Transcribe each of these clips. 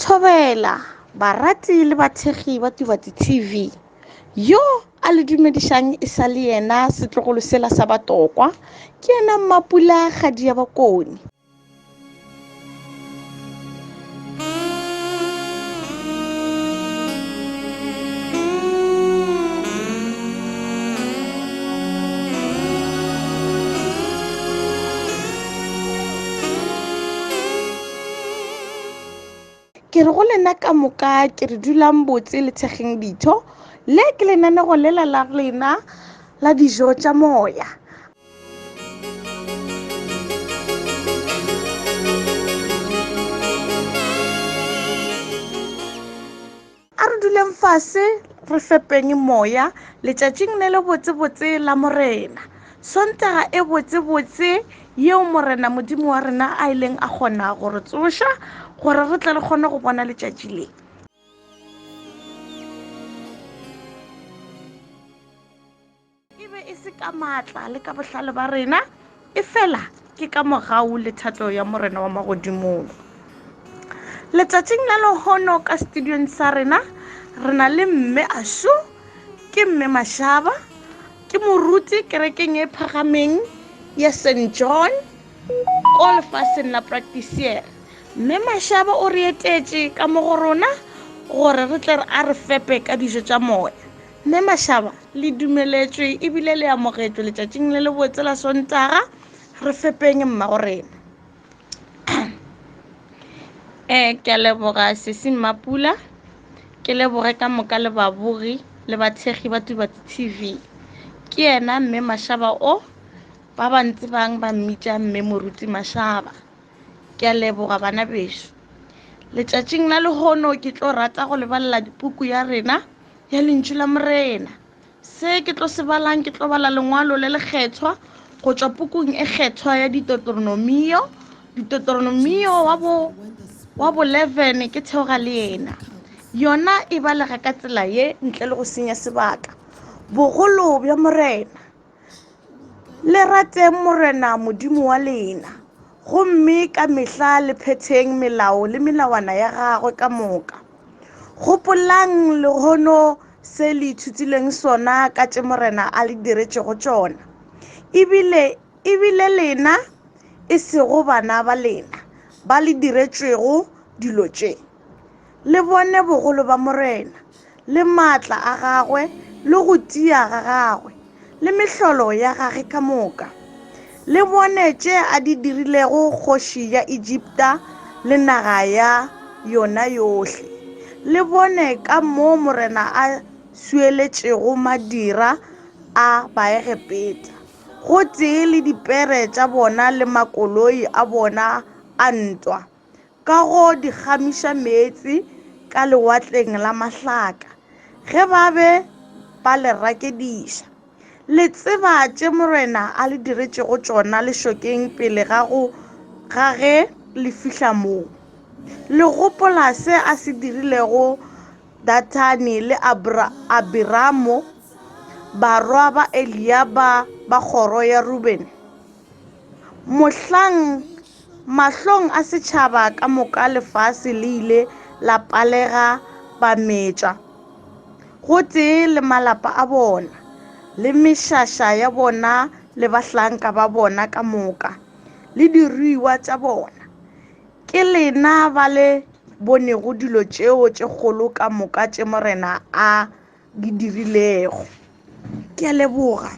thobela barati le bathegi ba Tibati TV yo a le dumedišang e sa le yena setlogolo sela sa Batlokwa ke yena Mapula Kgadi ya Bakoni. Ke re go lena ka moka ke re dulang botse le thegeng ditho le ke lenanego lela la lena la dijo tja moya. A re duleng fase re fepeng moya letšatšing le le botse-botse la morena sontaga e botse-botse yeo morena modimo wa rena a ileng a kgona gore tsoša gore re tle re kgone go bona letšatši le. E be e se ka maatla le ka bohlale ba rena e fela ke ka mogau le thato ya morena wa magodimong. Letšatšing la lehono ka studiong sa rena rena le mme Ashu ke mme Mashaba ke Moruti kerekeng e phagameng ya St. John ko lefaseng la practisier. Mme Mashaba o re etetše ka mo go rona gore re tle a re fepe ka dijo tša moya. Mme Mashaba le dumeletšwe ebile le amogetšwe letšatšing le le botse la sontaga re fepeng mmagorena. Ke a leboga sesi Mapula ke leboge ka moka le babogi le bathegi ba Tibati TV ke yena mme Mashaba o ba bantsi bang ba mmitša mme Moruti Mashaba. Ke a leboga bana bešo letšatšing la lehono ke tlo rata go lebalela dipuku ya rena ya lentšu la morena. Se ke tlo se balang ke tlo bala lengwalo le le kgethwa go tšwa pukung e kgethwa ya Deuteronomio wa bo 11 ke theoga le yena yona e balega ka tsela ye ntle le go senya sebaka. Bogolo bja morena le rate morena modimo wa lena gomme ka mehla le phetheng melao le melawana ya gagwe ka moka. Gopolang lehono se le ithutileng sona ka tše morena a le diretšego tšona ebile lena e sego bana ba lena ba le diretšego dilo tše. Le bone bogolo ba morena le maatla a gagwe le go tia ga gagwe le mehlolo ya gagwe ka moka. Le bone tše a di dirilego kgoši ya Egypta le naga ya yona yohle. Le bone ka moo morena a sueletšego madira a baegepeta go tee le dipere tša bona le makoloi a bona a ntwa ka go di gamiša meetse ka lewatleng la mahlaka ge ba be ba le rakediša. Le tseba tše morena a le diretšego tšona lešokeng pele ga ge le fihla moo. Le gopola se a se dirilego Datani le Abiramo barwa ba Eliaba ba kgoro ya Ruben. Mahlong a setšhaba ka moka lefase le ile la palega ba metša go tee le malapa a bona le mešaša ya bona le bahlanka ba bona ka moka le diruiwa tša bona. Ke lena ba le bonego dilo tšeo tše kgolo ka moka tše morena a di dirilego. Ke a leboga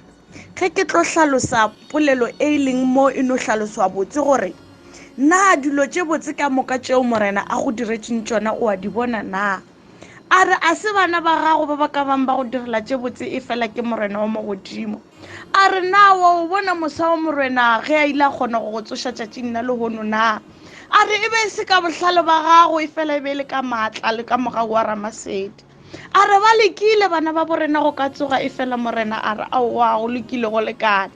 ge ke tlo hlalosa polelo e leng mo e no hlaloswa botse gore na dilo tše botse ka moka tšeo morena a go diretšeng tšona o a di bona na. A re a se bana ba gago ba ba ka bang ba go direla tše botse e fela ke morena wa magodimo. A re na wa o bona mosa wa morena ge a ile a kgona go go tsoša tšatšing la lehono na. A re e be e se ka bohlale ba gago e fela e be le ka maatla le ka mogau wa Ramasedi. A re ba lekile bana ba borena go ka tsoga e fela morena a re aowa go lekile go lekana.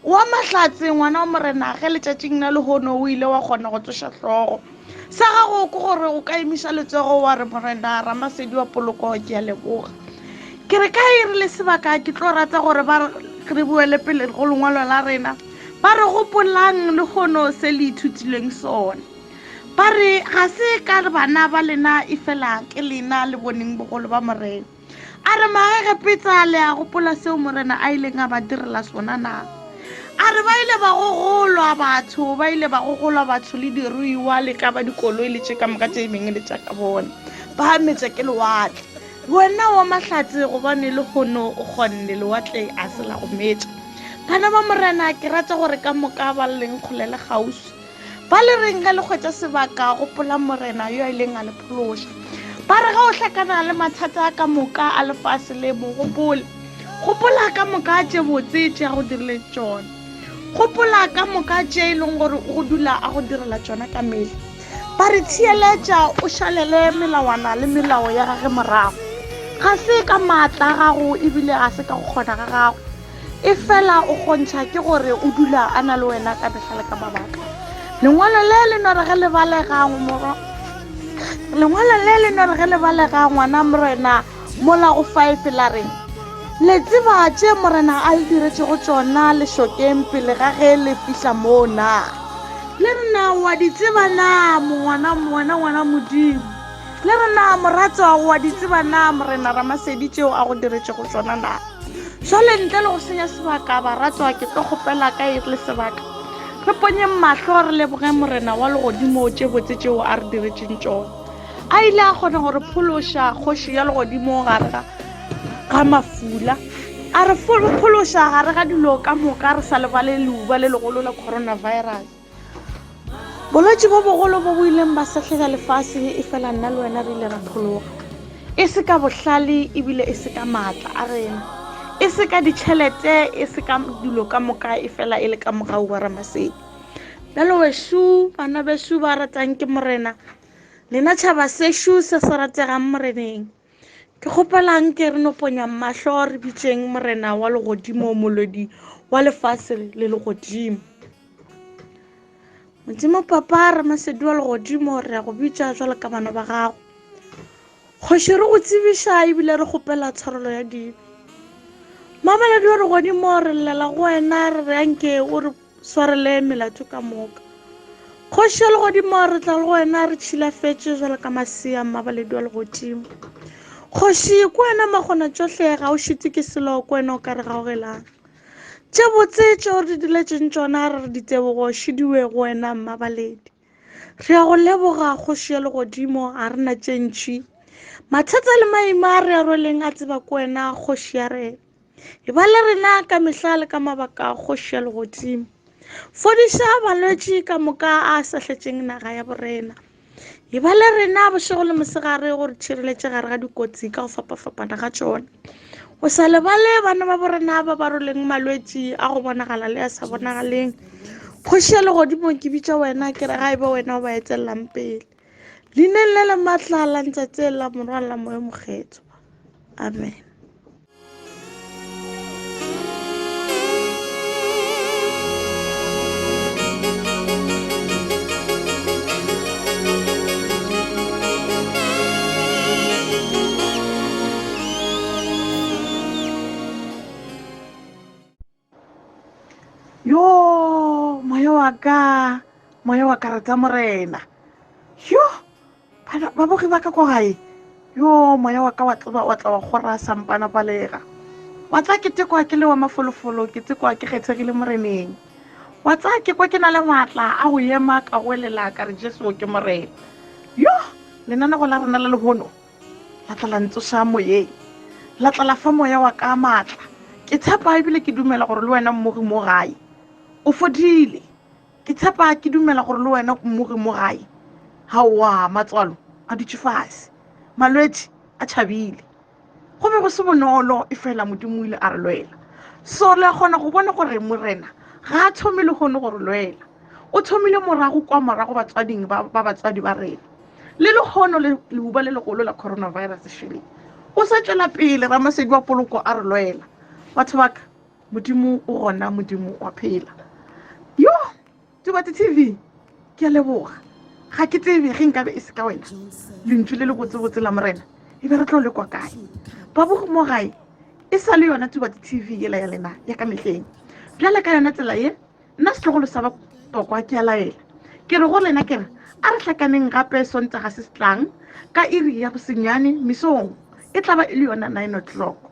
Wa mahlatse ngwana wa morena ge letšatšing la lehono o ile wa kgona go tsoša hlogo sa gago ke gore o ka emiša letsogo wa re morena Ramasedi wa poloko. Ke a leboga ke re ka ere le sebaka ke tlo rata gore re buele pele go lengwalo la rena ba re gopolang lehono se le ithutileng sona. ba re ga se ka re bana ba lena e fela ke lena le boneng bogolo ba morena a re magage petsa le a gopola seo morena a ileng a ba direla sona na a re ba ile ba gogolwa batho le diruiwa le ka ba dikoloi le tše ka moka tše mengwe le tša ka bona ba metse ke lewatle wena wa mahlatse gobane le kgono o kgonne lewatle a se la go metša bana ba morena ke rata gore ka moka ba leng kgolele gausi ba le reng ga le kgwetša sebaka gopola morena yo a ileng a le phološa ba re ga o hlakana le mathata ka moka a lefase le mo gopola ka moka tše botse tše a go dirile tšona gopola ka moka tše e leng gore o go dula a go direla tšona ka mele ba re tsheeletša o šalele melawana le melao ya gage morago ga se ka maatla a gago ebile ga se ka go kgona ga gago e fela o kgontšha ke gore o dula a na le wena ka mehla le ka mabaka lengwalo le le no re ge le balega ngwana morena mola go 5 la reng le tseba tše morena a le diretše go tšona le šokeng pele ga ge le fihla mona le rena wa di tseba na ngwana modimo le rena moratwa wa di tseba na morena Ramasedi tšeo a go diretše go tšona na jwale ntle le go senya sebaka baratwa ke tlo kgopela ka le sebaka re ponye mahlo re leboge morena wa legodimo tše botse tšeo a re diretšeng tšona a ile a kgona gore phološa kgoši ya legodimo gare ga mafula a re phološa gare ga dilo ka moka re sa lebale leuba le legolo la coronavirus bolwetši bo bogolo bo bo ileng ba sehlega lefase e fela nna le wena re ile ra phologa e se ka bohlale ebile e se ka maatla a rena e se ka ditšhelete e se ka dilo ka moka e fela e le ka mogau wa Ramasedi bjalo wešo bana bešo ba ratang ke morena lena tšhaba sešo se se rategang moreneng ke kgopelang ke re noponya mahlo re bitšeng morena wa legodimo molodi wa lefase le legodimo modimo papa Ramasedi wa legodimo re ya go bitša jwalo ka bana ba gago kgoši re go tsebiša ebile re kgopela tshwarelo ya dino mameledi wa legodimo re llela go wena re reanke o re swarele melato ka moka kgoši ya legodimo re tla le go wena re tšhilafetše jwalo ka masea mabaledi wa legodimo kgoši ko wena magona tšohle ga o šite ke selo ko wena o ka re gaogelang tše botse tšeo re diletšeng tšona re di tebogo šidiwe go wena mmabaledi re ya go leboga kgoši ya legodimo ga re na tše ntšhi mathata le maima re a rweleng a tseba ko wena kgoši ya rena e ba le rena ka mehla le ka mabaka kgoši ya legodimo fodiša balwetši ka moka a sahletšeng naga ya borena e ba le rena bošego le mosegare gore tšhireletše gare ga dikotsi ka go fapafapana ga tšona o sa lebale bana ba borena ba roleng malwetši a go bonagala le a sa bonagaleng kgoši ya legodimo ke bitša wena ke re ga e ba wena o ba etselelang pele leineng le le maatla la ntšatši la morwala moya mokgetho amen yo moya wa ka rata morena yo ba bogi ba ka ko gae yo moya wa ka wa tla wa kgora sampana palega wa tsa ke tekwa ke le wa mafolofolo ke tekwa ke kgethegile moreneng wa tsa ke kwa ke na le maatla a go ema ka go elela ka re Jesu ke morena yo lenana go la rena la lehono la tla la ntsoša moyeng la tla la fa moya wa ka maatla ke tshepa ebile ke dumela gore le wena mmogi mo gae o fodile ke tshepa ke dumela gore le wena mmogi mo gae hawa matswalo a ditšhifase malwetši a tšhabile go be go se bonolo e fela modimo ile a re lwela so le kgona go bona gore morena ga a thomile gone gore lwela o thomile morago kwa morago batswading ba batswadi ba rena le lekgono leuba le legolo la coronavirus šele o sa tšwela pele Ramasedi wa poloko a re lwela batho ba ka modimo o gona modimo wa phela yo Tja TV ke a leboga ga ke tsebe ge nkabe e se ka wena lentšu le le botsebotse la morena e be re tlo le kwa kae ba bogo mo gae e sa le yona Tja TV yela ya lena ya ka mehleng bjale ka yona tsela ye nna setlogolo sa Batlokwa ke a laela ke re go lena ke re a re tlhakaneng gape sontaga se se tlang ka iri ya bosenyane mesong e tla ba e le yona 9 o'clock.